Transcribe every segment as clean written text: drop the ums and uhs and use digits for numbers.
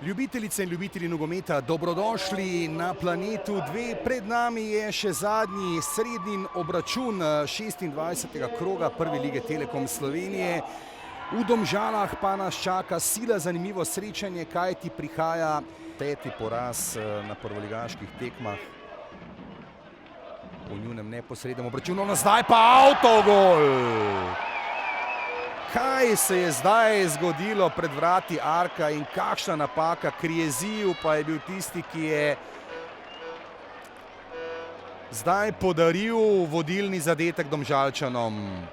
Ljubitelice in ljubitelji nogometa, dobrodošli na Planetu 2. Pred nami je še zadnji srednji obračun 26. kroga Prve lige Telekom Slovenije. V Domžalah pa nas čaka sila zanimivo srečanje, kajti prihaja 5. poraz na prvoligaških tekmah v njunem neposrednem obračunu. Zdaj pa avtogol! Kaj se je zdaj zgodilo pred vrati Arka in kakšna napaka? Krijeziv pa je bil tisti, ki je zdaj podaril vodilni zadetek Domžalčanom.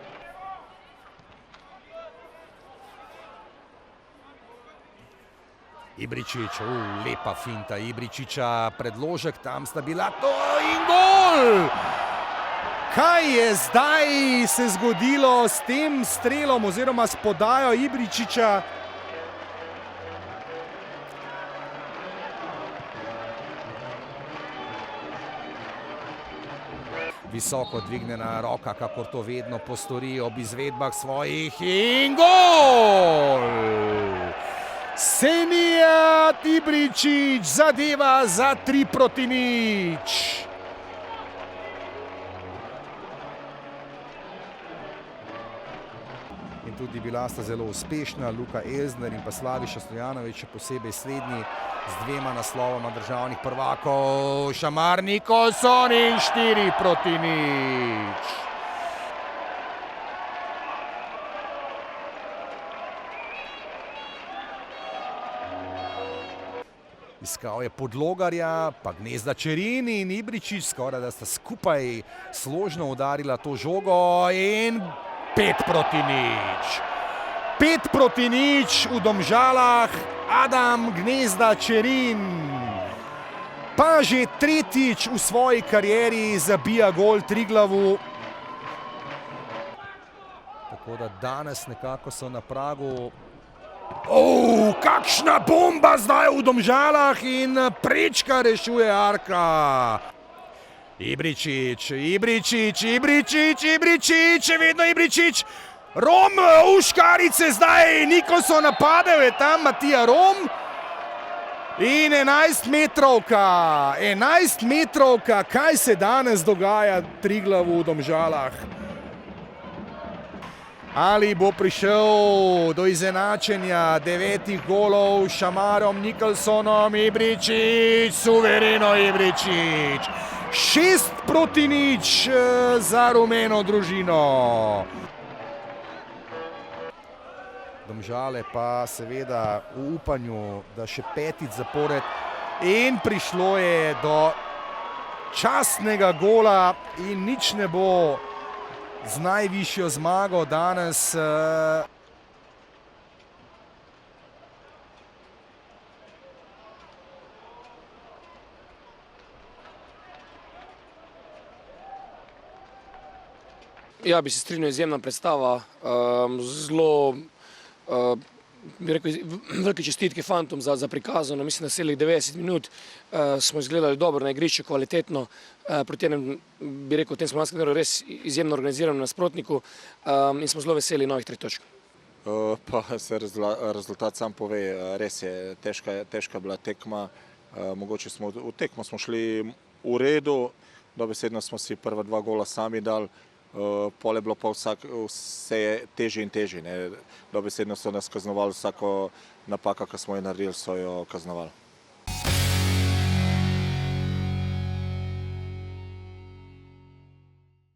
Ibričić, lepa finta Ibričića, predložek, tam sta bila to in gol! Kaj je zdaj se zgodilo s tem strelom oziroma s podajo Ibričića? Visoko dvignjena roka, kakor to vedno postori ob izvedbah svojih, in gol! Senijad Ibričić zadeva za 3-0. In tudi bila sta zelo uspešna, Luka Elzner in pa Slaviša Stojanović, še posebej slednji z 2 naslovoma državnih prvakov. Šamar Nikolson in 4-0. Iskal je Podlogarja, pa Gnezda Čerin in Ibričić, skoraj da sta skupaj složno udarila to žogo in 5-0. 5-0 v Domžalah, Adam Gnezda Čerin pa že tretjič v svoji karieri zabija gol Triglavu. Tako da danes nekako so na pragu. Kakšna bomba zdaj v Domžalah in prečka rešuje Arka. Ibričić, še vedno Ibričić. Rom v škarice zdaj, Nikolson napadel je tam, Matija Rom. In 11-metrovka, 11-metrovka, kaj se danes dogaja Triglavu v Domžalah? Ali bo prišel do izenačenja 9 golov s Šamarom Nikolsonom? Ibričić, suvereno Ibričić. 6-0 za rumeno družino. Domžale pa seveda v upanju, da še 5. zapored, in prišlo je do častnega gola in nič ne bo z najvišjo zmago danes. Ja, bi se strinjal, izjemna predstava, zelo, bi rekel, velike čestitke fantom za prikazano. Mislim, da celih 90 minut smo izgledali dobro na igrišču, kvalitetno, proti enem, bi rekel, v tem spomladskem delu res izjemno organiziranem nasprotniku in smo zelo veseli novih 3 točk. Pa se rezultat sam pove, res je težka bila tekma, mogoče v tekmo smo šli v redu, dobesedno smo si prva 2 gola sami dali. Pol je bilo pa vse težje in težje. Dobesedno so nas kaznovali, vsako napaka, ki smo jo naredili, so jo kaznovali.